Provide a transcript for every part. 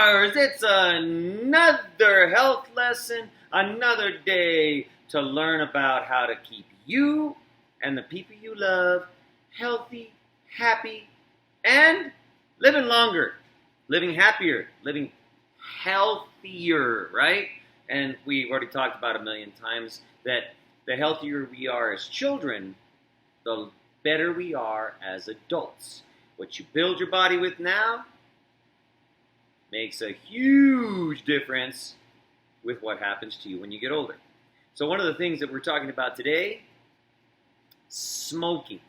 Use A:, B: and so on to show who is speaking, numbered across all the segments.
A: Vapers! It's another health lesson, another day to learn about how to keep you and the people you love healthy, happy, and living longer, living happier, living healthier, right? And we've already talked about a million times that the healthier we are as children, the better we are as adults. What you build your body with now makes a huge difference with what happens to you when you get older. So one of the things that we're talking about today, smoking.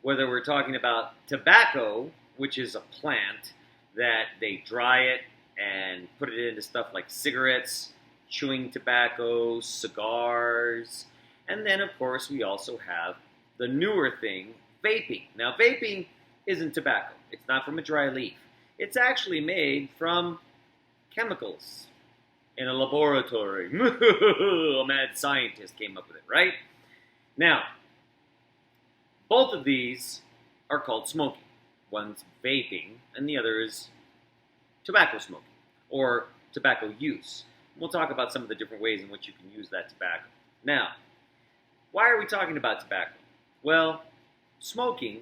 A: Whether we're talking about tobacco, which is a plant that they dry it and put it into stuff like cigarettes, chewing tobacco, cigars, and then of course we also have the newer thing, vaping. Now vaping isn't tobacco. It's not from a dry leaf. It's actually made from chemicals in a laboratory. A mad scientist came up with it, right? Now, both of these are called smoking. One's vaping and the other is tobacco smoking or tobacco use. We'll talk about some of the different ways in which you can use that tobacco. Now, why are we talking about tobacco? Well, smoking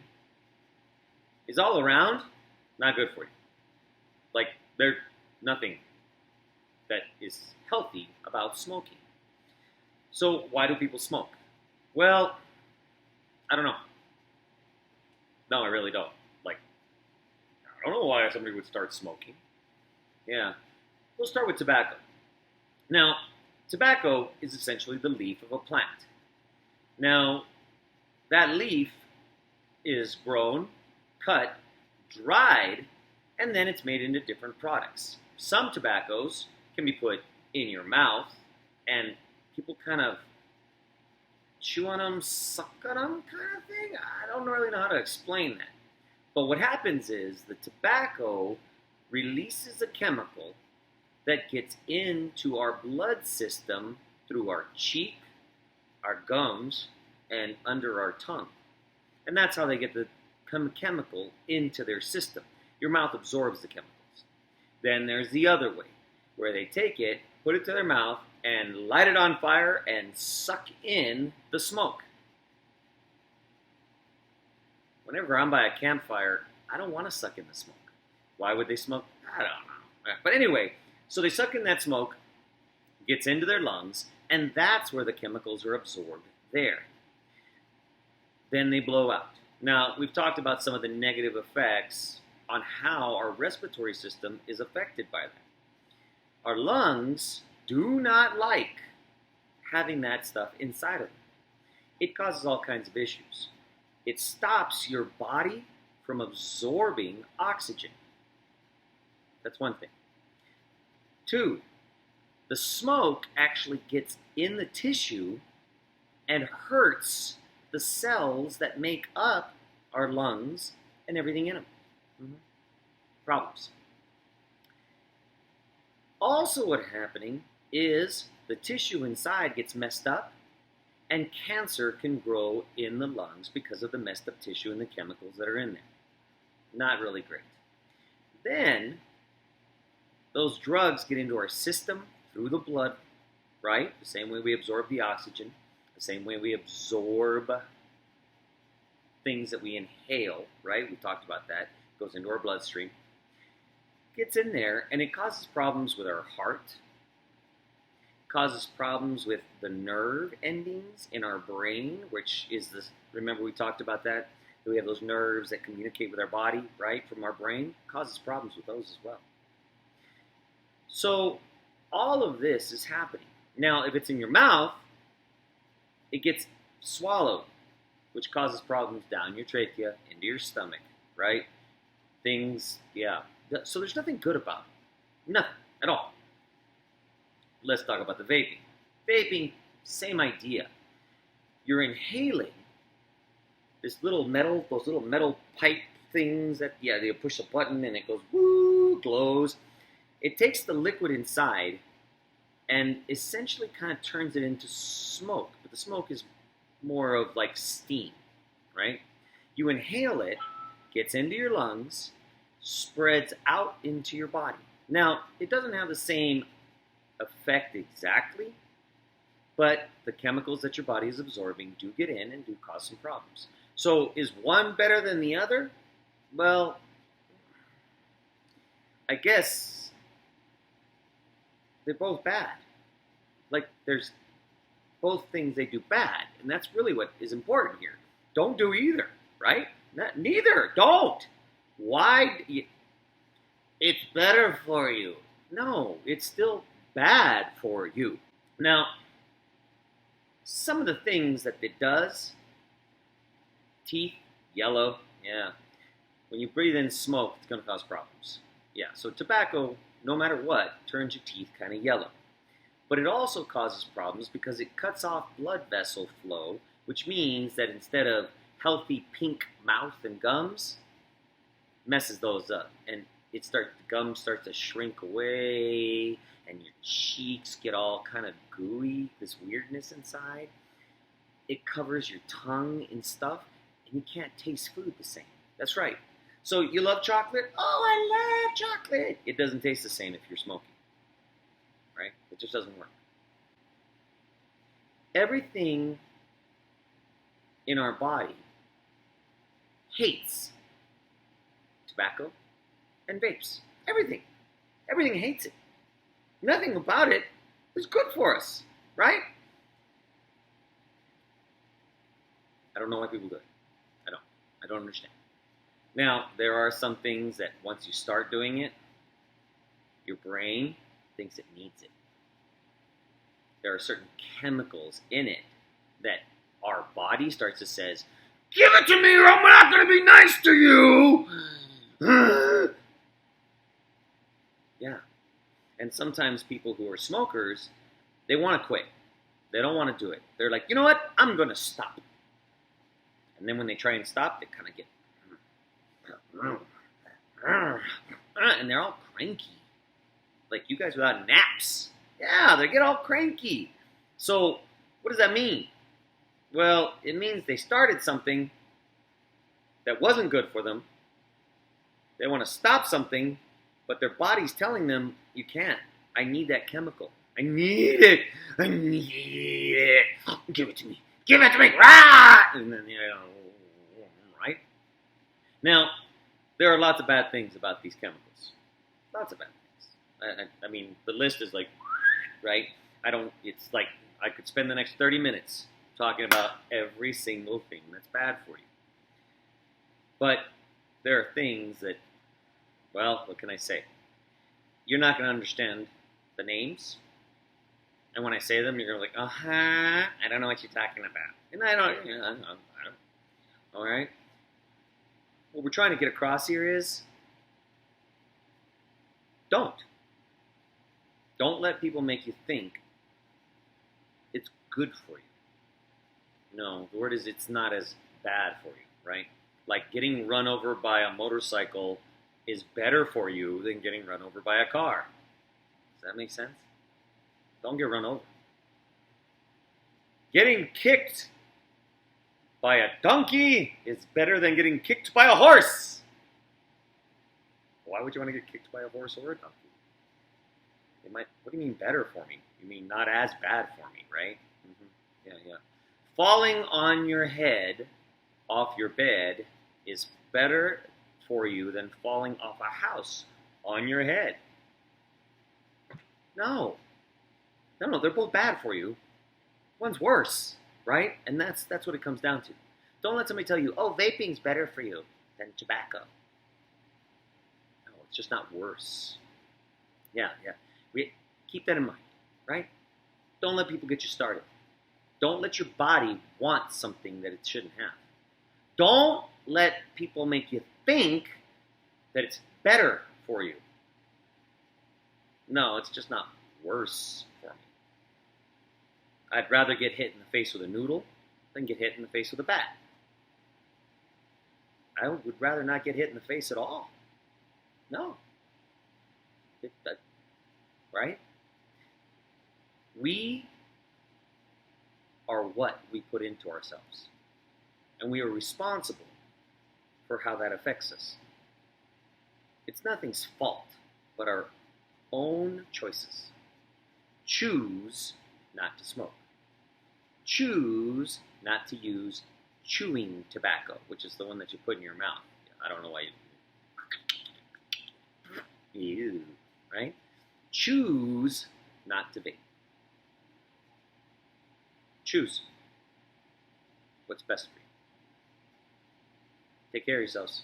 A: is all around not good for you. Like, there's nothing that is healthy about smoking. So why do people smoke? Well, I don't know. No, I really don't. Like, I don't know why somebody would start smoking. Yeah. We'll start with tobacco. Now, tobacco is essentially the leaf of a plant. Now, that leaf is grown, cut, dried, and then it's made into different products. Some tobaccos can be put in your mouth, and people kind of chew on them, suck on them kind of thing. I don't really know how to explain that. But what happens is the tobacco releases a chemical that gets into our blood system through our cheek, our gums, and under our tongue. And that's how they get the chemical into their system. Your mouth absorbs the chemicals. Then there's the other way, where they take it, put it to their mouth, and light it on fire and suck in the smoke. Whenever I'm by a campfire, I don't want to suck in the smoke. Why would they smoke? I don't know. But anyway, so they suck in that smoke, gets into their lungs, and that's where the chemicals are absorbed there. Then they blow out. Now, we've talked about some of the negative effects on how our respiratory system is affected by that. Our lungs do not like having that stuff inside of them. It causes all kinds of issues. It stops your body from absorbing oxygen. That's one thing. 2, the smoke actually gets in the tissue and hurts the cells that make up our lungs and everything in them. Problems. Also what's happening is the tissue inside gets messed up and cancer can grow in the lungs because of the messed up tissue and the chemicals that are in there. Not really great. Then those drugs get into our system through the blood, right? The same way we absorb the oxygen, the same way we absorb things that we inhale, right? We talked about that. It goes into our bloodstream. Gets in there, and it causes problems with our heart. It causes problems with the nerve endings in our brain, which is this, remember we talked about that? We have those nerves that communicate with our body, right, from our brain. It causes problems with those as well. So all of this is happening. Now, if it's in your mouth, it gets swallowed, which causes problems down your trachea, into your stomach, right? Things, yeah. So there's nothing good about it. Nothing at all. Let's talk about the vaping. Vaping, same idea. You're inhaling those little metal pipe things that, they push a button and it goes, woo, glows. It takes the liquid inside and essentially kind of turns it into smoke. But the smoke is more of like steam, right? You inhale it, gets into your lungs, spreads out into your body. Now, it doesn't have the same effect exactly, but the chemicals that your body is absorbing do get in and do cause some problems. So is one better than the other? Well, I guess they're both bad. Like, there's both things they do bad, and that's really what is important here. Don't do either, right? Neither. Don't. Why? It's better for you. No, it's still bad for you. Now, some of the things that it does, teeth, yellow, yeah. When you breathe in smoke, it's going to cause problems. Yeah, so tobacco, no matter what, turns your teeth kind of yellow. But it also causes problems because it cuts off blood vessel flow, which means that instead of healthy pink mouth and gums, messes those up. And the gums start to shrink away, and your cheeks get all kind of gooey, this weirdness inside. It covers your tongue and stuff, and you can't taste food the same. That's right. So you love chocolate? Oh, I love chocolate. It doesn't taste the same if you're smoking. Right? It just doesn't work. Everything in our body hates tobacco and vapes. Everything. Everything hates it. Nothing about it is good for us, right? I don't know why people do it. I don't understand. Now, there are some things that once you start doing it, your brain thinks it needs it. There are certain chemicals in it that our body starts to says, give it to me or I'm not going to be nice to you. Yeah. And sometimes people who are smokers, they want to quit. They don't want to do it. They're like, you know what? I'm going to stop. And then when they try and stop, they kind of get, and they're all cranky. Like you guys without naps. Yeah, they get all cranky. So what does that mean? Well, it means they started something that wasn't good for them. They want to stop something, but their body's telling them, you can't. I need that chemical. I need it. I need it. Give it to me. Give it to me. Rah! And then, right? Now, there are lots of bad things about these chemicals. Lots of bad things. I mean, the list is like, right? It's like I could spend the next 30 minutes talking about every single thing that's bad for you. But there are things that, well, what can I say? You're not going to understand the names. And when I say them, you're like, I don't know what you're talking about. And I don't. All right? What we're trying to get across here is, don't let people make you think it's good for you. No, the word is it's not as bad for you, right? Like getting run over by a motorcycle is better for you than getting run over by a car. Does that make sense? Don't get run over. Getting kicked by a donkey is better than getting kicked by a horse. Why would you want to get kicked by a horse or a donkey? What do you mean better for me? You mean not as bad for me, right? Mm-hmm. Yeah. Falling on your head off your bed is better for you than falling off a house on your head. No, they're both bad for you. One's worse, right? And that's what it comes down to. Don't let somebody tell you, oh, vaping's better for you than tobacco. No, it's just not worse. Yeah. Keep that in mind, right? Don't let people get you started. Don't let your body want something that it shouldn't have. Don't let people make you think that it's better for you. No, it's just not worse for me. I'd rather get hit in the face with a noodle than get hit in the face with a bat. I would rather not get hit in the face at all. No. Right? We are what we put into ourselves. And we are responsible for how that affects us. It's nothing's fault but our own choices. Choose not to smoke. Choose not to use chewing tobacco, which is the one that you put in your mouth. I don't know why you, right? Choose not to vape. Choose what's best for you. Take care of yourselves.